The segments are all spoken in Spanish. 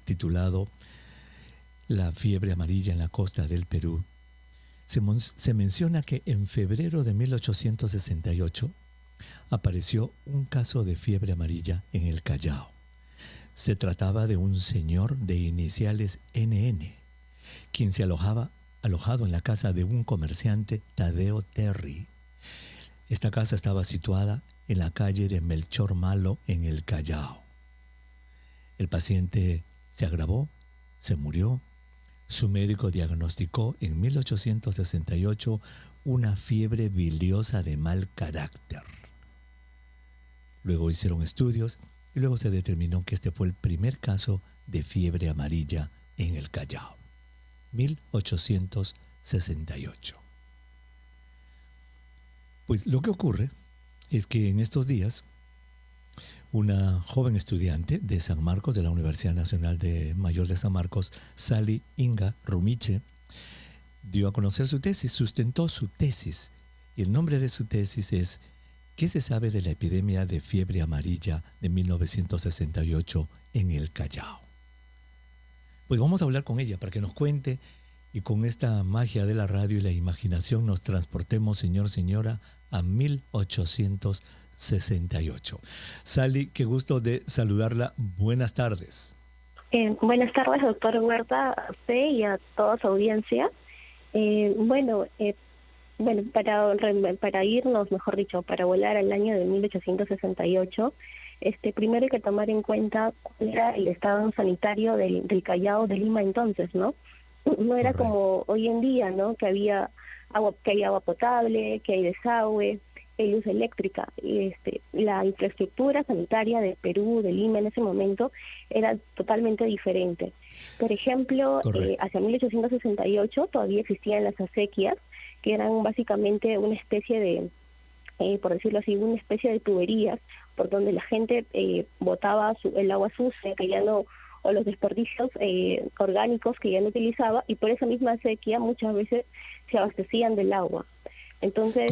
titulado La fiebre amarilla en la costa del Perú, se menciona que en febrero de 1868 apareció un caso de fiebre amarilla en el Callao. Se trataba de un señor de iniciales NN, quien se alojado en la casa de un comerciante, Tadeo Terry. Esta casa estaba situada en la calle de Melchor Malo, en el Callao. El paciente se agravó, se murió. Su médico diagnosticó en 1868 una fiebre biliosa de mal carácter. Luego hicieron estudios y luego se determinó que este fue el primer caso de fiebre amarilla en el Callao. 1868. Pues lo que ocurre es que en estos días una joven estudiante de San Marcos, de la Universidad Nacional Mayor de San Marcos, Sally Inga Rumiche, dio a conocer su tesis, sustentó su tesis. Y el nombre de su tesis es ¿Qué se sabe de la epidemia de fiebre amarilla de 1968 en el Callao? Pues vamos a hablar con ella para que nos cuente y con esta magia de la radio y la imaginación nos transportemos, señor, señora, a 1868. Sally, qué gusto de saludarla. Buenas tardes. Buenas tardes, doctor Huerta, a usted y a toda su audiencia. Para irnos, mejor dicho, para volar al año de 1868, primero hay que tomar en cuenta cuál era el estado sanitario del Callao de Lima entonces, ¿no? No era como hoy en día, ¿no? Que hay agua potable, que hay desagüe, hay luz eléctrica. La infraestructura sanitaria de Perú, de Lima en ese momento, era totalmente diferente. Por ejemplo, hacia 1868 todavía existían las acequias, que eran básicamente una especie de, por decirlo así, una especie de tuberías por donde la gente botaba el agua sucia, que ya no, o los desperdicios orgánicos que ya no utilizaba, y por esa misma acequia muchas veces se abastecían del agua. Entonces,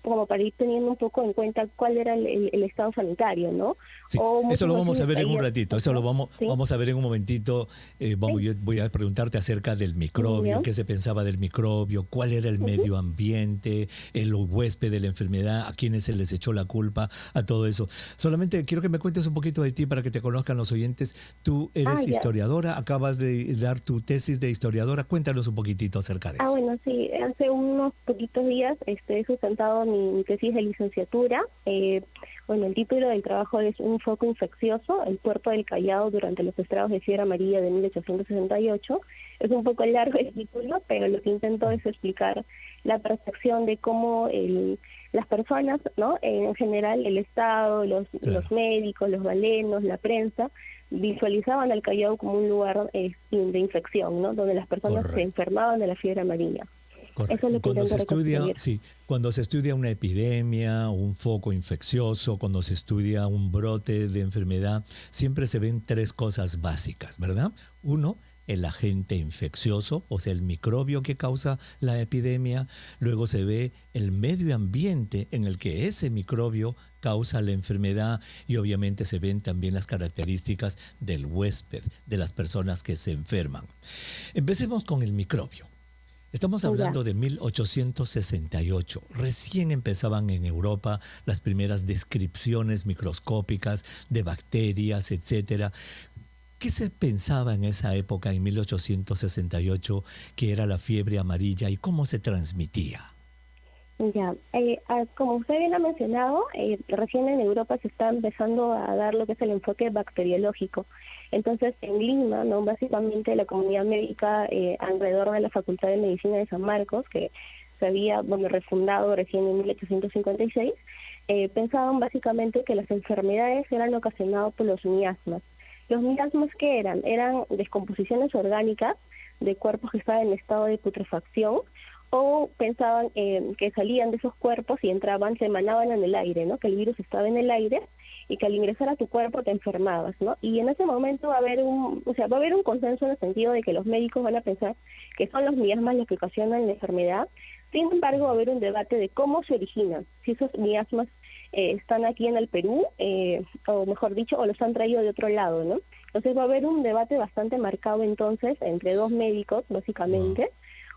como para ir teniendo un poco en cuenta cuál era el estado sanitario, ¿no? Sí, eso lo vamos a ver en un ratito, eso lo vamos a ver en un momentito. Yo voy a preguntarte acerca del microbio, qué se pensaba del microbio, cuál era el medio ambiente, el huésped de la enfermedad, a quiénes se les echó la culpa, a todo eso. Solamente quiero que me cuentes un poquito de ti para que te conozcan los oyentes. Tú eres historiadora, acabas de dar tu tesis de historiadora, cuéntanos un poquitito acerca de eso. Bueno, sí, hace unos poquitos días he sustentado mi tesis de licenciatura. El título del trabajo es Un foco infeccioso, el puerto del Callao durante los estragos de fiebre amarilla de 1868. Es un poco largo el título, pero lo que intento es explicar la percepción de cómo las personas, ¿no? En general, el Estado, los médicos, los galenos, la prensa, visualizaban al Callao como un lugar de infección, ¿no? Donde las personas se enfermaban de la fiebre amarilla. Eso es lo que cuando se estudia una epidemia, un foco infeccioso, cuando se estudia un brote de enfermedad, siempre se ven tres cosas básicas, ¿verdad? Uno, el agente infeccioso, o sea, el microbio que causa la epidemia. Luego se ve el medio ambiente en el que ese microbio causa la enfermedad y obviamente se ven también las características del huésped, de las personas que se enferman. Empecemos con el microbio. Estamos hablando de 1868. Recién empezaban en Europa las primeras descripciones microscópicas de bacterias, etcétera. ¿Qué se pensaba en esa época, en 1868, que era la fiebre amarilla y cómo se transmitía? Como usted bien ha mencionado, recién en Europa se está empezando a dar lo que es el enfoque bacteriológico. Entonces, en Lima, ¿no? Básicamente la comunidad médica alrededor de la Facultad de Medicina de San Marcos, que se había refundado recién en 1856, pensaban básicamente que las enfermedades eran ocasionadas por los miasmas. ¿Los miasmas qué eran? Eran descomposiciones orgánicas de cuerpos que estaban en estado de putrefacción, o pensaban que salían de esos cuerpos y se emanaban en el aire, ¿no? Que el virus estaba en el aire y que al ingresar a tu cuerpo te enfermabas, ¿no? Y en ese momento va a haber un consenso en el sentido de que los médicos van a pensar que son los miasmas los que ocasionan la enfermedad. Sin embargo, va a haber un debate de cómo se originan, si esos miasmas están aquí en el Perú, o mejor dicho, o los han traído de otro lado, ¿no? Entonces va a haber un debate bastante marcado entonces entre dos médicos, básicamente.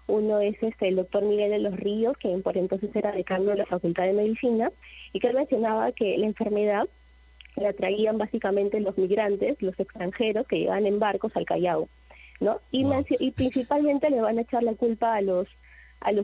Uno es el doctor Miguel de los Ríos, que por entonces era decano de la Facultad de Medicina, y que él mencionaba que la enfermedad la traían básicamente los migrantes, los extranjeros que llegaban en barcos al Callao, ¿no? Y principalmente le van a echar la culpa a los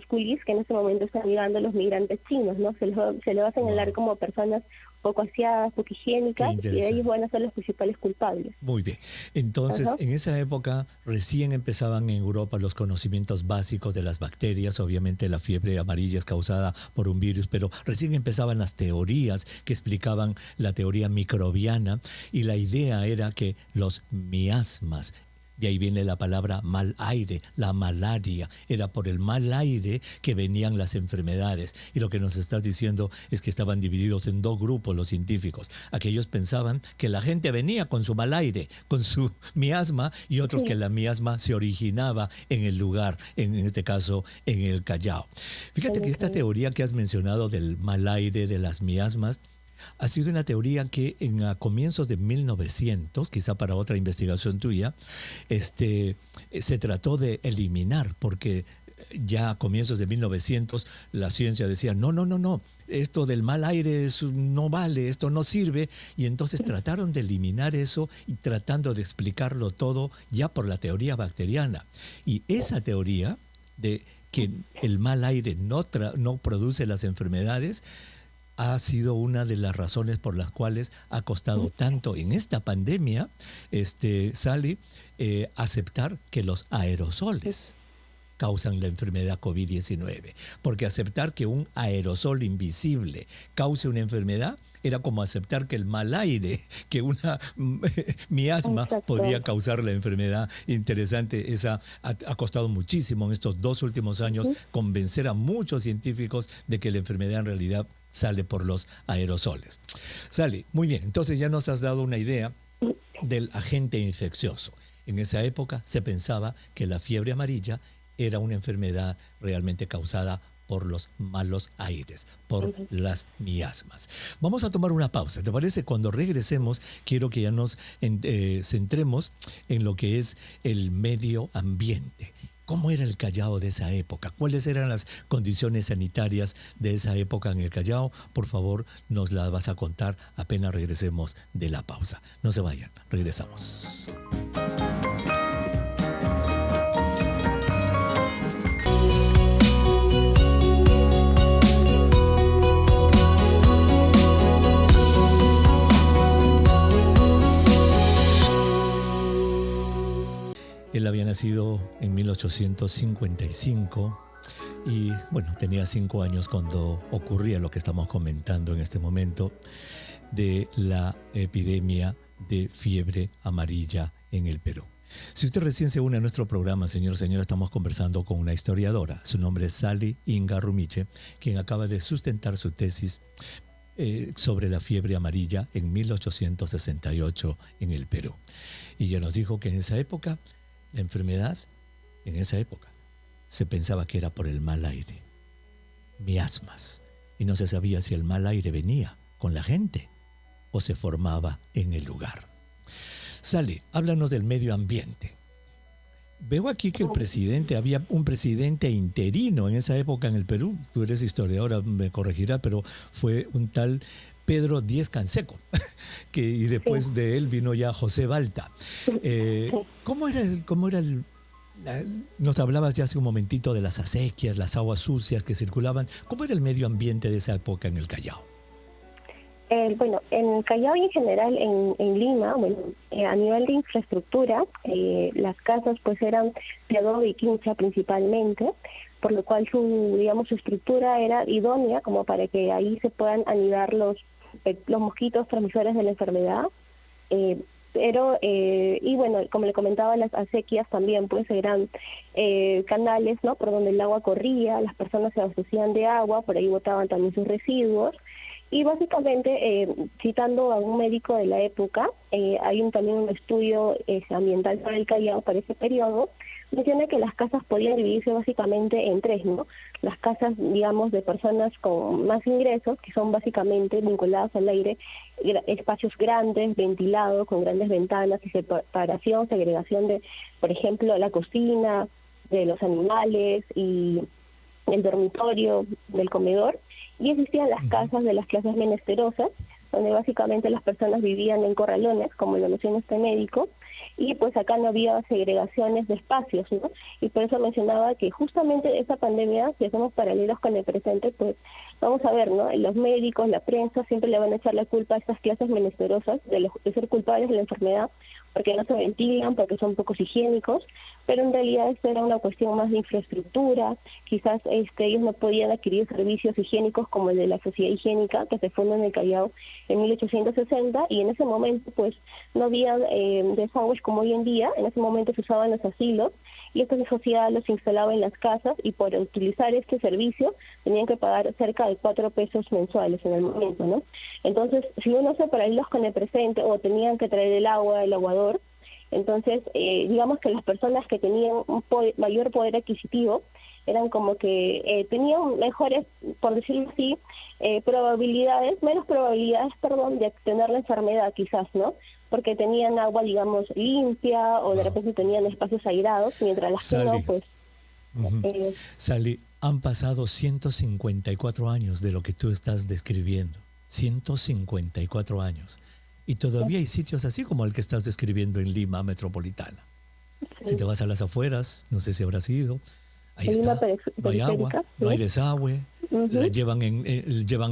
coolies que en ese momento están llegando los migrantes chinos, ¿no? Se les va a señalar como personas poco aseadas, poco higiénicas, y ellos van a ser los principales culpables. Muy bien. Entonces, en esa época recién empezaban en Europa los conocimientos básicos de las bacterias. Obviamente la fiebre amarilla es causada por un virus, pero recién empezaban las teorías que explicaban la teoría microbiana, y la idea era que los miasmas, de ahí viene la palabra mal aire, la malaria. Era por el mal aire que venían las enfermedades. Y lo que nos estás diciendo es que estaban divididos en dos grupos los científicos. Aquellos pensaban que la gente venía con su mal aire, con su miasma, y otros que la miasma se originaba en el lugar, en este caso en el Callao. Fíjate que esta teoría que has mencionado del mal aire, de las miasmas, ha sido una teoría que a comienzos de 1900, quizá para otra investigación tuya, se trató de eliminar, porque ya a comienzos de 1900 la ciencia decía, no, esto del mal aire no vale, esto no sirve, y entonces trataron de eliminar eso y tratando de explicarlo todo ya por la teoría bacteriana. Y esa teoría de que el mal aire no produce las enfermedades ha sido una de las razones por las cuales ha costado tanto en esta pandemia, Sally, aceptar que los aerosoles causan la enfermedad COVID-19. Porque aceptar que un aerosol invisible cause una enfermedad era como aceptar que el mal aire, que una miasma podía causar la enfermedad. Interesante, esa ha costado muchísimo en estos 2 últimos años convencer a muchos científicos de que la enfermedad en realidad sale por los aerosoles. Sally, muy bien, entonces ya nos has dado una idea del agente infeccioso. En esa época se pensaba que la fiebre amarilla era una enfermedad realmente causada por los malos aires, por las miasmas. Vamos a tomar una pausa. ¿Te parece? Cuando regresemos, quiero que ya nos centremos en lo que es el medio ambiente. ¿Cómo era el Callao de esa época? ¿Cuáles eran las condiciones sanitarias de esa época en el Callao? Por favor, nos la vas a contar apenas regresemos de la pausa. No se vayan, regresamos. Él había nacido en 1855 y, bueno, tenía 5 años cuando ocurría lo que estamos comentando en este momento de la epidemia de fiebre amarilla en el Perú. Si usted recién se une a nuestro programa, señora, estamos conversando con una historiadora. Su nombre es Sally Inga Rumiche, quien acaba de sustentar su tesis sobre la fiebre amarilla en 1868 en el Perú. Y ella nos dijo que en esa época, la enfermedad, en esa época, se pensaba que era por el mal aire, miasmas, y no se sabía si el mal aire venía con la gente o se formaba en el lugar. Sally, háblanos del medio ambiente. Veo aquí que había un presidente interino en esa época en el Perú. Tú eres historiadora, me corregirás, pero fue un tal Pedro Díez Canseco, y después de él vino ya José Balta. ¿Cómo era nos hablabas ya hace un momentito de las acequias, las aguas sucias que circulaban? ¿Cómo era el medio ambiente de esa época en el Callao? Bueno, en el Callao y en general en Lima, a nivel de infraestructura, las casas pues eran de adobe y quincha principalmente, por lo cual su estructura era idónea como para que ahí se puedan anidar los mosquitos transmisores de la enfermedad. Y bueno, como le comentaba, las acequias también pues eran canales, ¿no?, por donde el agua corría, las personas se abastecían de agua, por ahí botaban también sus residuos, Y básicamente, citando a un médico de la época, hay también un estudio ambiental sobre el Callao para ese periodo, menciona que las casas podían dividirse básicamente en tres, ¿no? Las casas, digamos, de personas con más ingresos, que son básicamente vinculadas al aire, espacios grandes, ventilados, con grandes ventanas y separación, segregación de, por ejemplo, la cocina, de los animales y el dormitorio, del comedor. Y existían las casas de las clases menesterosas, donde básicamente las personas vivían en corralones, como lo menciona este médico, y pues acá no había segregaciones de espacios, ¿no? Y por eso mencionaba que justamente esa pandemia, si hacemos paralelos con el presente, pues vamos a ver, ¿no? Los médicos, la prensa, siempre le van a echar la culpa a estas clases menesterosas de ser culpables de la enfermedad, porque no se ventilan, porque son pocos higiénicos, pero en realidad esto era una cuestión más de infraestructura. Quizás ellos no podían adquirir servicios higiénicos como el de la Sociedad Higiénica, que se fundó en el Callao en 1860, y en ese momento pues no había desagües como hoy en día. En ese momento se usaban los asilos, y esta sociedad los instalaba en las casas, y por utilizar este servicio tenían que pagar cerca de 4 pesos mensuales en el momento, ¿no? Entonces, si uno se paralelos con el presente, o tenían que traer el agua, el aguador, entonces digamos que las personas que tenían un mayor poder adquisitivo eran como que tenían mejores, por decirlo así, menos probabilidades, de tener la enfermedad quizás, ¿no? Porque tenían agua, digamos, limpia, o de repente tenían espacios airados, mientras las que no, pues... Sally, han pasado 154 años de lo que tú estás describiendo. 154 años. Y todavía hay sitios así como el que estás describiendo en Lima metropolitana. Si te vas a las afueras, no sé si habrás ido, ahí está, no hay agua, no hay desagüe, llevan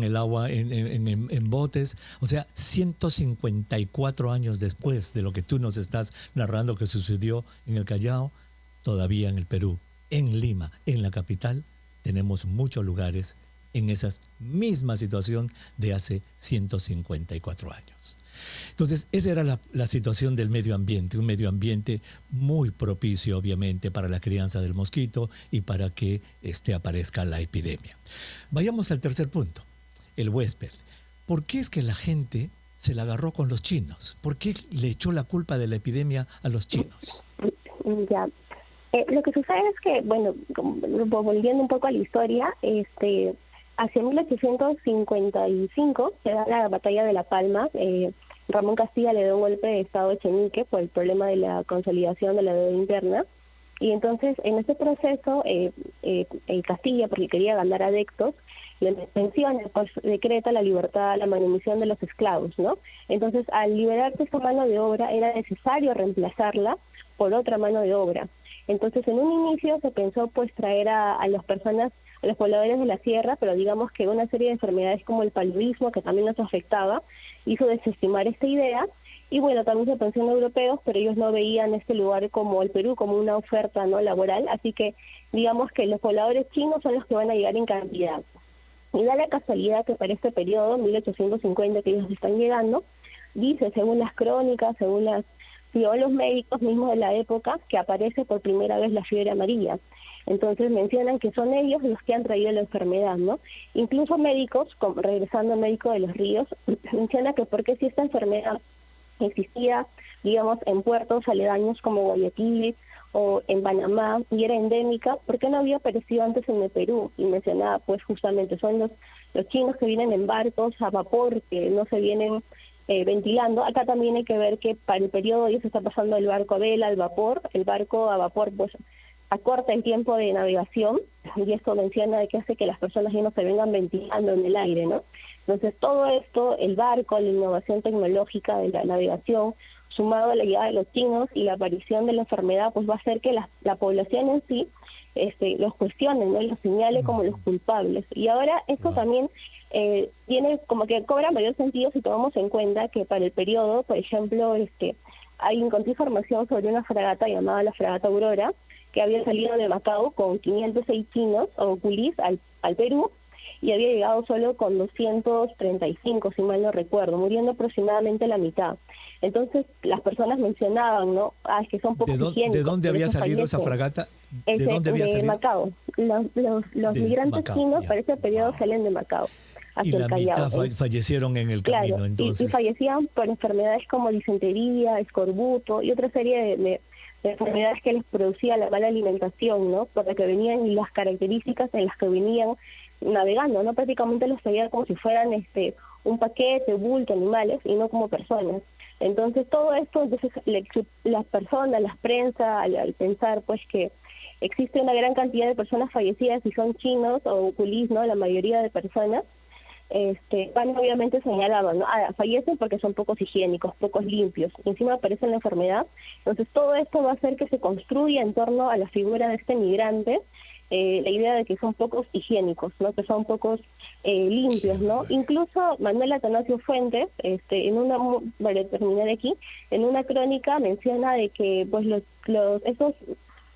el agua en botes. O sea, 154 años después de lo que tú nos estás narrando que sucedió en el Callao, todavía en el Perú, en Lima, en la capital, tenemos muchos lugares en esa misma situación de hace 154 años. Entonces, esa era la situación del medio ambiente, un medio ambiente muy propicio, obviamente, para la crianza del mosquito y para que aparezca la epidemia. Vayamos al tercer punto, el huésped. ¿Por qué es que la gente se la agarró con los chinos? ¿Por qué le echó la culpa de la epidemia a los chinos? Ya. Lo que sucede es que, bueno, volviendo un poco a la historia, hacia 1855 se da la batalla de La Palma. Ramón Castilla le da un golpe de estado a Echenique por el problema de la consolidación de la deuda interna, y entonces en ese proceso Castilla, porque quería ganar adeptos, le menciona, pues decreta la libertad, la manutención de los esclavos, ¿no? Entonces, al liberarse esta mano de obra, era necesario reemplazarla por otra mano de obra. Entonces, en un inicio se pensó pues traer a las personas, a los pobladores de la sierra, pero digamos que una serie de enfermedades como el paludismo, que también nos afectaba, hizo desestimar esta idea. Y bueno, también se pensó en europeos, pero ellos no veían este lugar como el Perú como una oferta no laboral, así que digamos que los pobladores chinos son los que van a llegar en cantidad. Y da la casualidad que para este periodo, 1850, que ellos están llegando, dice, según las crónicas, según los médicos mismos de la época, que aparece por primera vez la fiebre amarilla. Entonces mencionan que son ellos los que han traído la enfermedad, ¿no? Incluso médicos, regresando al médico de los Ríos, menciona que porque si esta enfermedad existía, digamos, en puertos aledaños como Guayaquil o en Panamá, y era endémica, ¿por qué no había aparecido antes en el Perú? Y mencionaba, pues justamente, son los chinos que vienen en barcos a vapor, que no se vienen ventilando. Acá también hay que ver que para el periodo ya se está pasando el barco a vela, al vapor. El barco a vapor pues acorta el tiempo de navegación, y esto menciona de que hace que las personas ya no se vengan ventilando en el aire, ¿no? Entonces todo esto, el barco, la innovación tecnológica de la navegación, sumado a la llegada de los chinos y la aparición de la enfermedad, pues va a hacer que la población en sí los cuestione, ¿no? Y los señale como los culpables. Y ahora esto también tiene como que cobra mayor sentido si tomamos en cuenta que para el periodo, por ejemplo, encontré información sobre una fragata llamada la fragata Aurora, que había salido de Macao con 506 chinos o culís al Perú, y había llegado solo con 235, si mal no recuerdo, muriendo aproximadamente la mitad. Entonces las personas mencionaban, ¿no? Es que son pocos higiénicos. ¿De dónde había salido esa fragata? ¿De dónde había salido? Macao. Los migrantes Macao, chinos para ese periodo salen de Macao. Y hacia el la Callao. mitad fallecieron en el Claro, camino, entonces. y fallecían por enfermedades como disentería, escorbuto y otra serie de enfermedades que les producía la mala alimentación, ¿no? Por la que venían y las características en las que venían navegando, ¿no? Prácticamente los veía como si fueran un paquete, bulto, animales, y no como personas. Entonces todo esto, entonces las personas, las prensa, al pensar pues que existe una gran cantidad de personas fallecidas y son chinos o culis, ¿no? La mayoría de personas, van obviamente señalaban, ¿no? Fallecen porque son pocos higiénicos, pocos limpios, y encima aparece la enfermedad. Entonces todo esto va a hacer que se construya en torno a la figura de este migrante, la idea de que son pocos higiénicos, ¿no? Que son pocos limpios, ¿no? Incluso Manuel Atanasio Fuentes, para terminar aquí, en una crónica menciona de que pues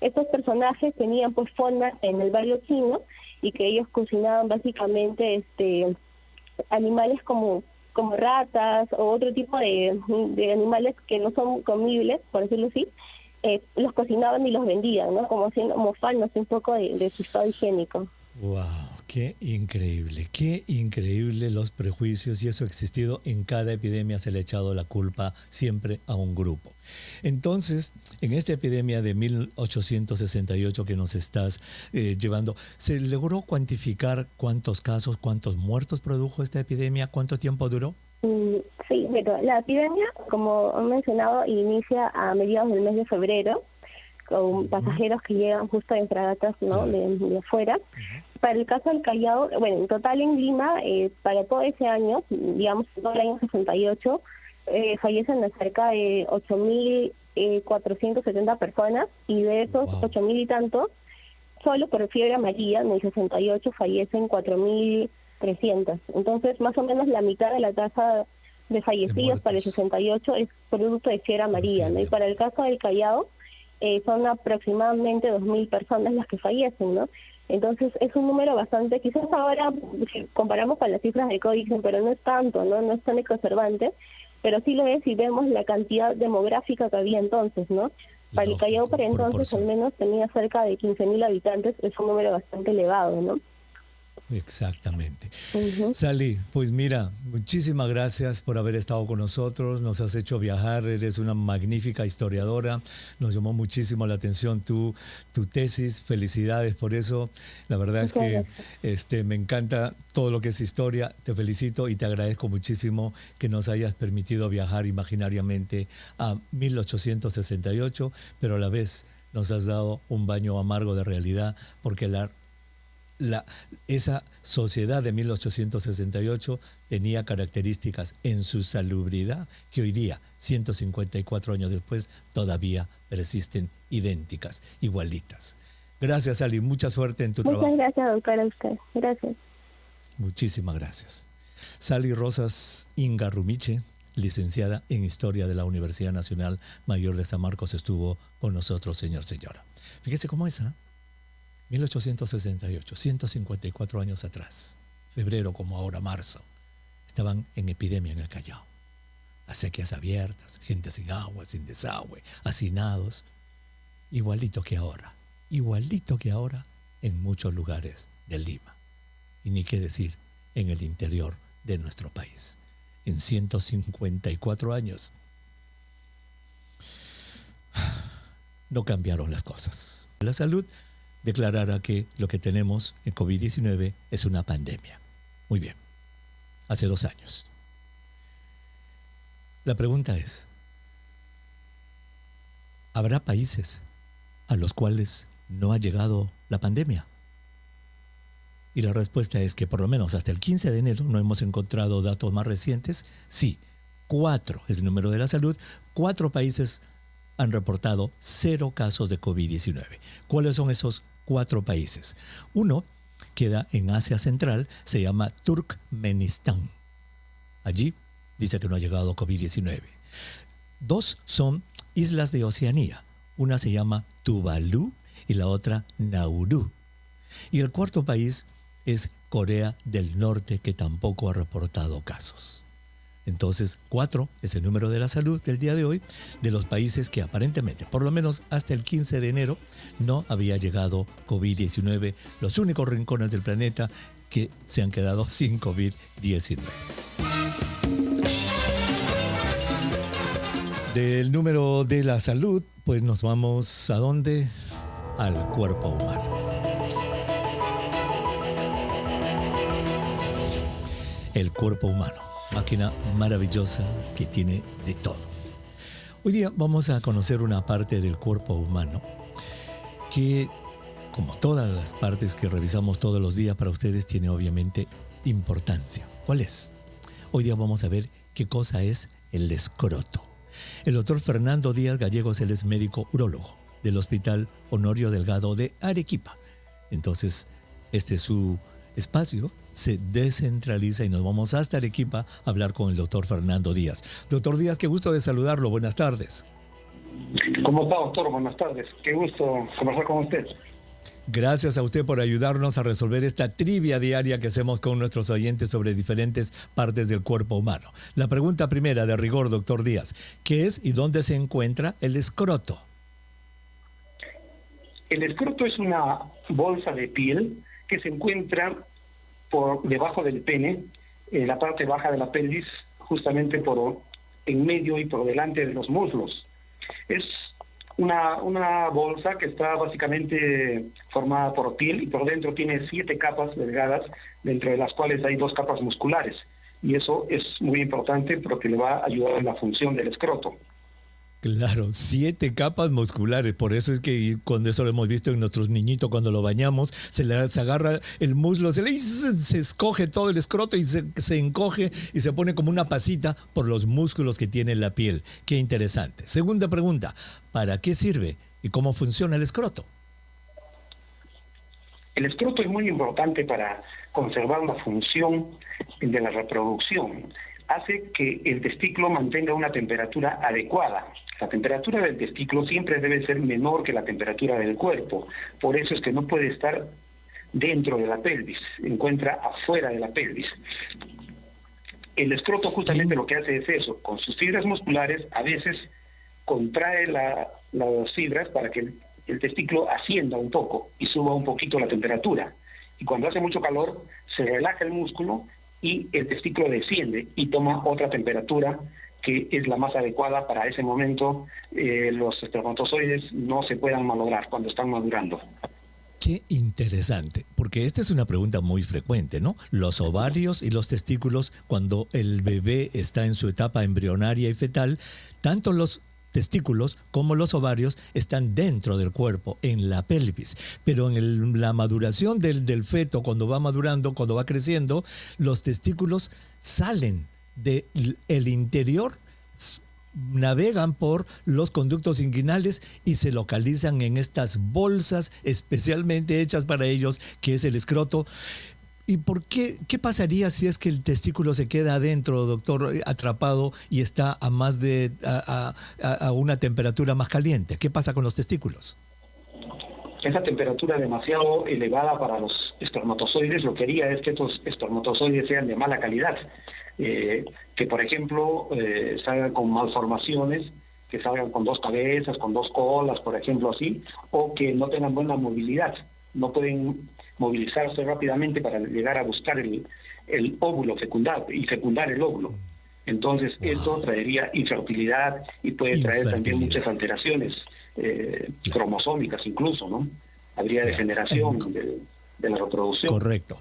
estos personajes tenían pues fondas en el barrio chino y que ellos cocinaban básicamente animales como ratas o otro tipo de animales que no son comibles, por decirlo así, los cocinaban y los vendían, ¿no? Como mofándose un poco de su estado higiénico. Wow, qué increíble los prejuicios, y eso ha existido en cada epidemia. Se le ha echado la culpa siempre a un grupo. Entonces, en esta epidemia de 1868 que nos estás llevando, ¿se logró cuantificar cuántos casos, cuántos muertos produjo esta epidemia? ¿Cuánto tiempo duró? Sí, pero la epidemia, como he mencionado, inicia a mediados del mes de febrero, con pasajeros que llegan justo en fragatas, ¿no? de afuera. Para el caso del Callao, bueno, en total en Lima, para todo ese año, digamos, todo el año 68, fallecen de cerca de 8.470 personas, y de esos 8.000 y tantos, solo por fiebre amarilla, en el 68 fallecen 4.300. Entonces, más o menos la mitad de la tasa de fallecidos para el 68 es producto de fiebre amarilla, ¿no? Y para el caso del Callao, son aproximadamente 2.000 personas las que fallecen, ¿no? Entonces es un número bastante, quizás ahora si comparamos con las cifras de COVID, pero no es tanto, no es tan exacerbante, pero sí lo es si vemos la cantidad demográfica que había entonces, ¿no? Para el Callao para entonces al menos tenía cerca de 15.000 habitantes, es un número bastante elevado, ¿no? Exactamente. Sally, pues mira, muchísimas gracias por haber estado con nosotros, nos has hecho viajar, eres una magnífica historiadora, nos llamó muchísimo la atención tu tesis, felicidades por eso, la verdad es que me encanta todo lo que es historia, te felicito y te agradezco muchísimo que nos hayas permitido viajar imaginariamente a 1868, pero a la vez nos has dado un baño amargo de realidad, porque esa sociedad de 1868 tenía características en su salubridad que hoy día, 154 años después, todavía persisten idénticas, igualitas. Gracias, Ali. Mucha suerte en tu trabajo. Muchas gracias, doctor, a usted. Gracias. Muchísimas gracias. Sally Rosas Ingarrumiche, licenciada en Historia de la Universidad Nacional Mayor de San Marcos, estuvo con nosotros, señora. Fíjese cómo es, 1868, 154 años atrás, febrero como ahora, marzo, estaban en epidemia en el Callao. Acequias abiertas, gente sin agua, sin desagüe, hacinados. Igualito que ahora en muchos lugares de Lima. Y ni qué decir en el interior de nuestro país. En 154 años no cambiaron las cosas. La salud declarara que lo que tenemos en COVID-19 es una pandemia. Muy bien, hace 2 años. La pregunta es, ¿habrá países a los cuales no ha llegado la pandemia? Y la respuesta es que por lo menos hasta el 15 de enero no hemos encontrado datos más recientes. Sí, 4 es el número de la salud, 4 países han reportado 0 casos de COVID-19. ¿Cuáles son esos 4 países? Uno queda en Asia Central, se llama Turkmenistán. Allí dice que no ha llegado COVID-19. 2 son islas de Oceanía. Una se llama Tuvalu y la otra Nauru. Y el 4º país es Corea del Norte, que tampoco ha reportado casos. Entonces, 4 es el número de la salud del día de hoy de los países que aparentemente, por lo menos hasta el 15 de enero, no había llegado COVID-19, los únicos rincones del planeta que se han quedado sin COVID-19. Del número de la salud, pues nos vamos ¿a dónde? Al cuerpo humano. El cuerpo humano, máquina maravillosa que tiene de todo. Hoy día vamos a conocer una parte del cuerpo humano que, como todas las partes que revisamos todos los días, para ustedes tiene obviamente importancia. ¿Cuál es? Hoy día vamos a ver qué cosa es el escroto. El doctor Fernando Díaz Gallegos, él es médico urólogo del Hospital Honorio Delgado de Arequipa. Entonces, este es su espacio, se descentraliza y nos vamos hasta Arequipa a hablar con el doctor Fernando Díaz. Doctor Díaz, qué gusto de saludarlo. Buenas tardes. ¿Cómo está, doctor? Buenas tardes. Qué gusto conversar con usted. Gracias a usted por ayudarnos a resolver esta trivia diaria que hacemos con nuestros oyentes sobre diferentes partes del cuerpo humano. La pregunta primera de rigor, doctor Díaz, ¿qué es y dónde se encuentra el escroto? El escroto es una bolsa de piel que se encuentra por debajo del pene, en la parte baja de la pelvis, justamente por en medio y por delante de los muslos. Es una bolsa que está básicamente formada por piel y por dentro tiene 7 capas delgadas, dentro de las cuales hay 2 capas musculares. Y eso es muy importante porque le va a ayudar en la función del escroto. Claro, 7 capas musculares, por eso es que cuando eso lo hemos visto en nuestros niñitos cuando lo bañamos, se agarra el muslo, se escoge todo el escroto y se encoge y se pone como una pasita por los músculos que tiene la piel. Qué interesante. Segunda pregunta, ¿para qué sirve y cómo funciona el escroto? El escroto es muy importante para conservar la función de la reproducción. Hace que el testículo mantenga una temperatura adecuada. La temperatura del testículo siempre debe ser menor que la temperatura del cuerpo. Por eso es que no puede estar dentro de la pelvis, se encuentra afuera de la pelvis. El escroto justamente lo que hace es eso, con sus fibras musculares a veces contrae las fibras para que el testículo ascienda un poco y suba un poquito la temperatura. Y cuando hace mucho calor, se relaja el músculo y el testículo desciende y toma otra temperatura que es la más adecuada para ese momento. Los espermatozoides no se puedan malograr cuando están madurando. Qué interesante, porque esta es una pregunta muy frecuente, ¿no? Los ovarios y los testículos, cuando el bebé está en su etapa embrionaria y fetal, tanto los testículos como los ovarios están dentro del cuerpo, en la pelvis. Pero en la maduración del feto, cuando va madurando, cuando va creciendo, los testículos salen del interior, navegan por los conductos inguinales y se localizan en estas bolsas especialmente hechas para ellos, que es el escroto. ¿Y por qué pasaría si es que el testículo se queda adentro, doctor, atrapado y está a una temperatura más caliente? ¿Qué pasa con los testículos? Esa temperatura demasiado elevada para los espermatozoides lo que haría es que estos espermatozoides sean de mala calidad, que por ejemplo salgan con malformaciones, que salgan con 2 cabezas, con 2 colas, por ejemplo así, o que no tengan buena movilidad, no pueden movilizarse rápidamente para llegar a buscar el óvulo y fecundar el óvulo. Entonces esto traería infertilidad y puede traer también muchas alteraciones cromosómicas incluso, ¿no? Habría degeneración de la reproducción. Correcto.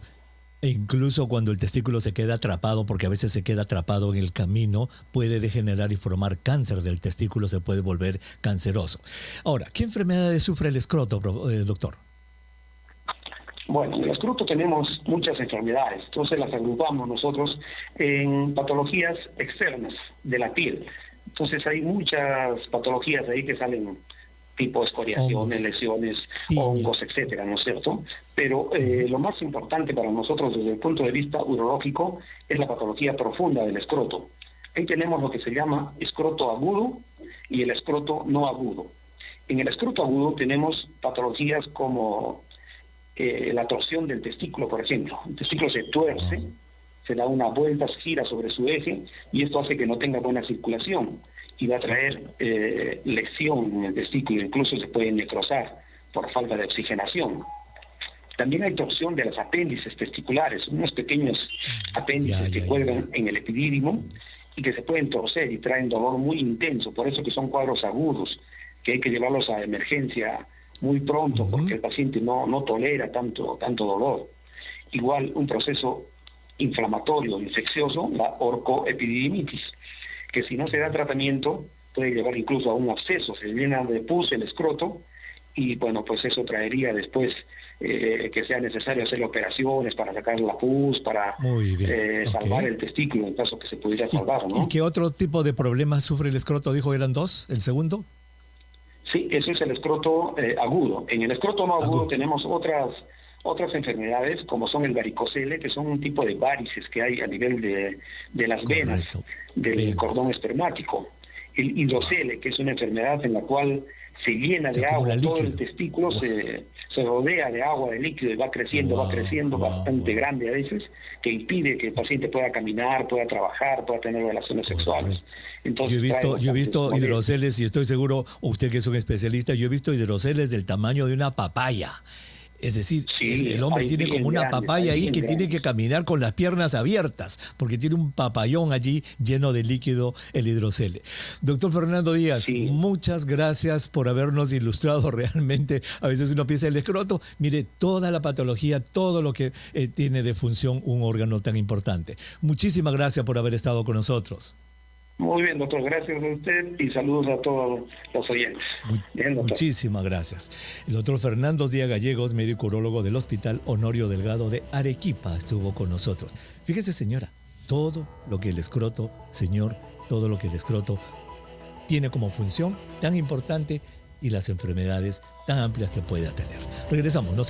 E incluso cuando el testículo se queda atrapado, porque a veces se queda atrapado en el camino, puede degenerar y formar cáncer del testículo, se puede volver canceroso. Ahora, ¿qué enfermedades sufre el escroto, doctor? Bueno, en el escroto tenemos muchas enfermedades, entonces las agrupamos nosotros en patologías externas de la piel. Entonces hay muchas patologías ahí que salen tipo escoriaciones, lesiones, hongos, etcétera, ¿no es cierto? Pero lo más importante para nosotros desde el punto de vista urológico es la patología profunda del escroto. Ahí tenemos lo que se llama escroto agudo y el escroto no agudo. En el escroto agudo tenemos patologías como la torsión del testículo, por ejemplo. El testículo se tuerce, se da una vuelta, gira sobre su eje y esto hace que no tenga buena circulación y va a traer lesión en el testículo, incluso se puede necrosar por falta de oxigenación. También hay torsión de los apéndices testiculares, unos pequeños apéndices que cuelgan en el epidídimo y que se pueden torcer y traen dolor muy intenso. Por eso que son cuadros agudos, que hay que llevarlos a emergencia muy pronto, porque el paciente no tolera tanto dolor. Igual un proceso inflamatorio, infeccioso, la orcoepididimitis, que si no se da tratamiento puede llevar incluso a un absceso, se llena de pus el escroto y bueno, pues eso traería después que sea necesario hacer operaciones para sacar la pus, para salvar el testículo en caso que se pudiera salvar, ¿no? ¿Y qué otro tipo de problemas sufre el escroto? Dijo, ¿eran dos? ¿El segundo? Sí, eso es el escroto agudo. En el escroto no agudo tenemos otras enfermedades, como son el varicocele, que son un tipo de varices que hay a nivel de las venas del cordón espermático. El hidrocele, que es una enfermedad en la cual se llena de agua, todo el testículo se rodea de agua, de líquido, y va creciendo bastante grande a veces, que impide que el paciente pueda caminar, pueda trabajar, pueda tener relaciones sexuales. Entonces, yo he visto hidroceles, y estoy seguro, usted que es un especialista, yo he visto hidroceles del tamaño de una papaya. Es decir, el hombre tiene como una papaya ahí que tiene que caminar con las piernas abiertas, porque tiene un papayón allí lleno de líquido, el hidrocele. Doctor Fernando Díaz, muchas gracias por habernos ilustrado realmente. A veces uno piensa el escroto, mire, toda la patología, todo lo que tiene de función un órgano tan importante. Muchísimas gracias por haber estado con nosotros. Muy bien, doctor, gracias a usted y saludos a todos los oyentes. Bien, muchísimas gracias. El doctor Fernando Díaz Gallegos, médico urólogo del Hospital Honorio Delgado de Arequipa, estuvo con nosotros. Fíjese, señora, todo lo que el escroto tiene como función tan importante y las enfermedades tan amplias que pueda tener. Regresamos, no se